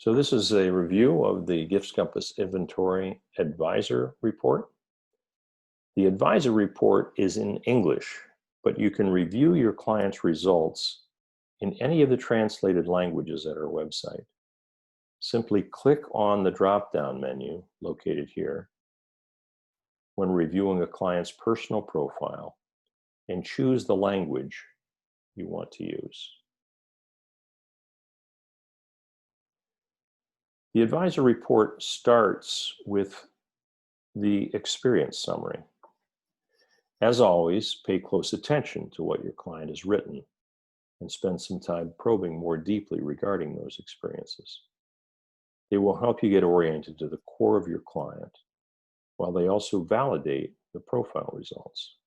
So this is a review of the Gifts Compass Inventory Advisor Report. The Advisor Report is in English, but you can review your client's results in any of the translated languages at our website. Simply click on the drop-down menu located here when reviewing a client's personal profile and choose the language you want to use. The Advisor Report starts with the experience summary. As always, pay close attention to what your client has written and spend some time probing more deeply regarding those experiences. They will help you get oriented to the core of your client, while they also validate the profile results.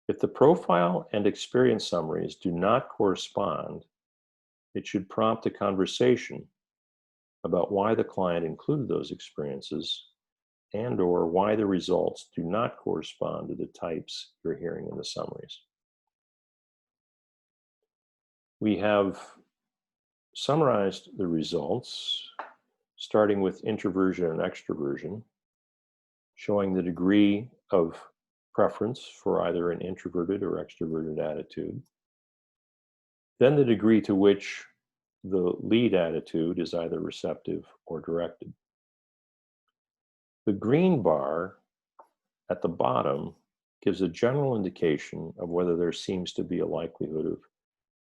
If the profile and experience summaries do not correspond, it should prompt a conversation about why the client included those experiences and/or why the results do not correspond to the types you're hearing in the summaries. We have summarized the results, starting with introversion and extraversion, showing the degree of preference for either an introverted or extroverted attitude, then the degree to which the lead attitude is either receptive or directed. The green bar at the bottom gives a general indication of whether there seems to be a likelihood of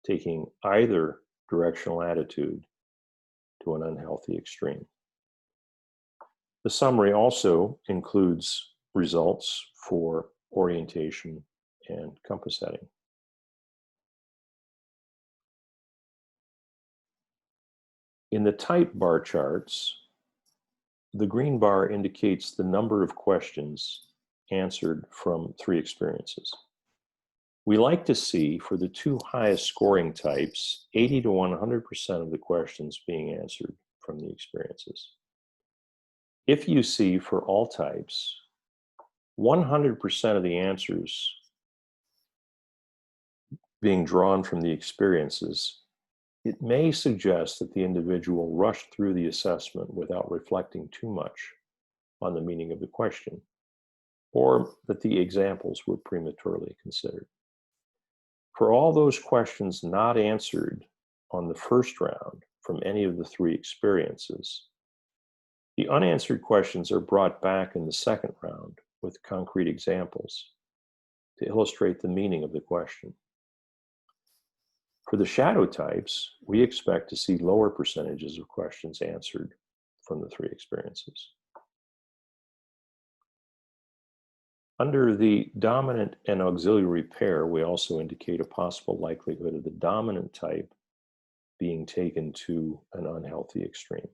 taking either directional attitude to an unhealthy extreme. The summary also includes results for orientation and compass heading. In the type bar charts, the green bar indicates the number of questions answered from 3 experiences. We like to see, for the 2 highest scoring types, 80 to 100% of the questions being answered from the experiences. If you see, for all types, 100% of the answers being drawn from the experiences, it may suggest that the individual rushed through the assessment without reflecting too much on the meaning of the question, or that the examples were prematurely considered. For all those questions not answered on the first round from any of the 3 experiences, the unanswered questions are brought back in the second round with concrete examples to illustrate the meaning of the question. For the shadow types, we expect to see lower percentages of questions answered from the 3 experiences. Under the dominant and auxiliary pair, we also indicate a possible likelihood of the dominant type being taken to an unhealthy extreme.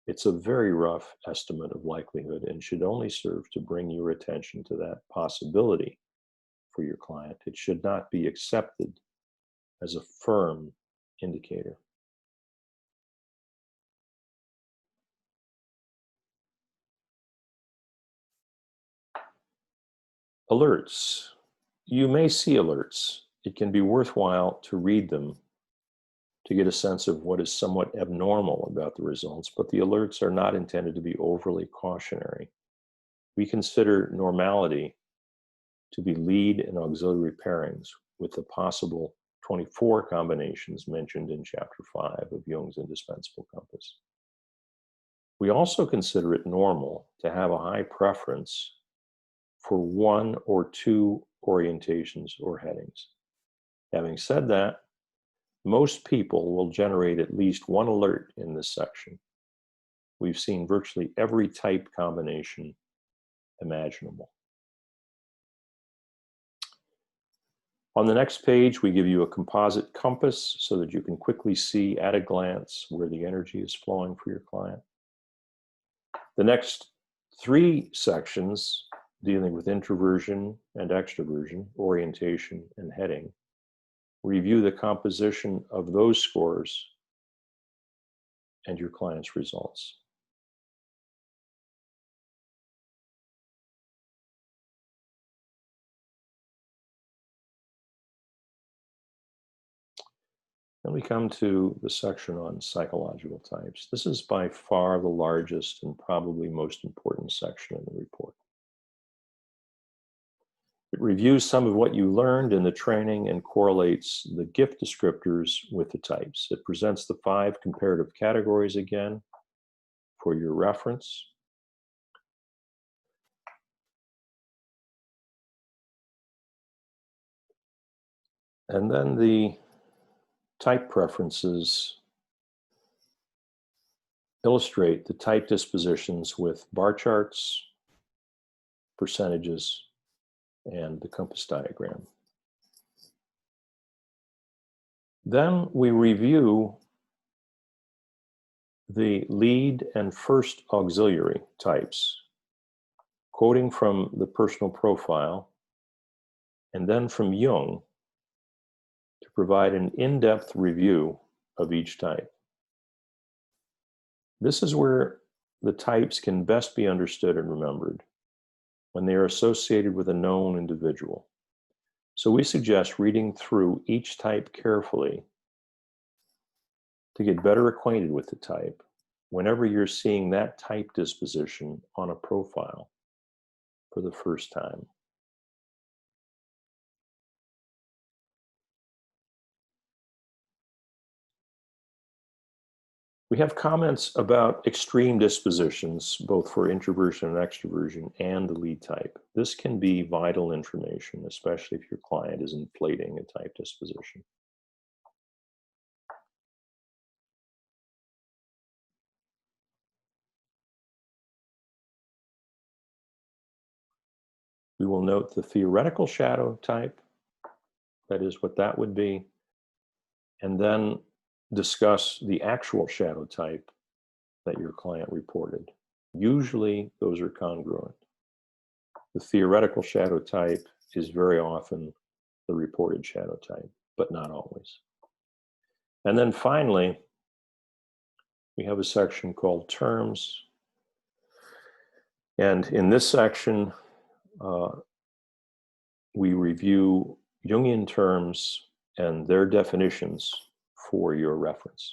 It's a very rough estimate of likelihood and should only serve to bring your attention to that possibility for your client. It should not be accepted as a firm indicator. Alerts. You may see alerts. It can be worthwhile to read them to get a sense of what is somewhat abnormal about the results, but the alerts are not intended to be overly cautionary. We consider normality to be lead and auxiliary pairings with the possible 24 combinations mentioned in Chapter 5 of Jung's Indispensable Compass. We also consider it normal to have a high preference for 1 or 2 orientations or headings. Having said that, most people will generate at least 1 alert in this section. We've seen virtually every type combination imaginable. On the next page, we give you a composite compass so that you can quickly see at a glance where the energy is flowing for your client. The next 3 sections, dealing with introversion and extroversion, orientation and heading, review the composition of those scores and your client's results. Then we come to the section on psychological types. This is by far the largest and probably most important section in the report. It reviews some of what you learned in the training and correlates the gift descriptors with the types. It presents the 5 comparative categories again for your reference. And then the type preferences illustrate the type dispositions with bar charts, percentages, and the compass diagram. Then we review the lead and first auxiliary types, quoting from the personal profile and then from Jung to provide an in-depth review of each type. This is where the types can best be understood and remembered when they are associated with a known individual. So we suggest reading through each type carefully to get better acquainted with the type whenever you're seeing that type disposition on a profile for the first time. We have comments about extreme dispositions, both for introversion and extraversion, and the lead type. This can be vital information, especially if your client is inflating a type disposition. We will note the theoretical shadow type, that is what that would be, and then discuss the actual shadow type that your client reported. Usually those are congruent. The theoretical shadow type is very often the reported shadow type, but not always. And then finally, we have a section called terms. And in this section, we review Jungian terms and their definitions for your reference.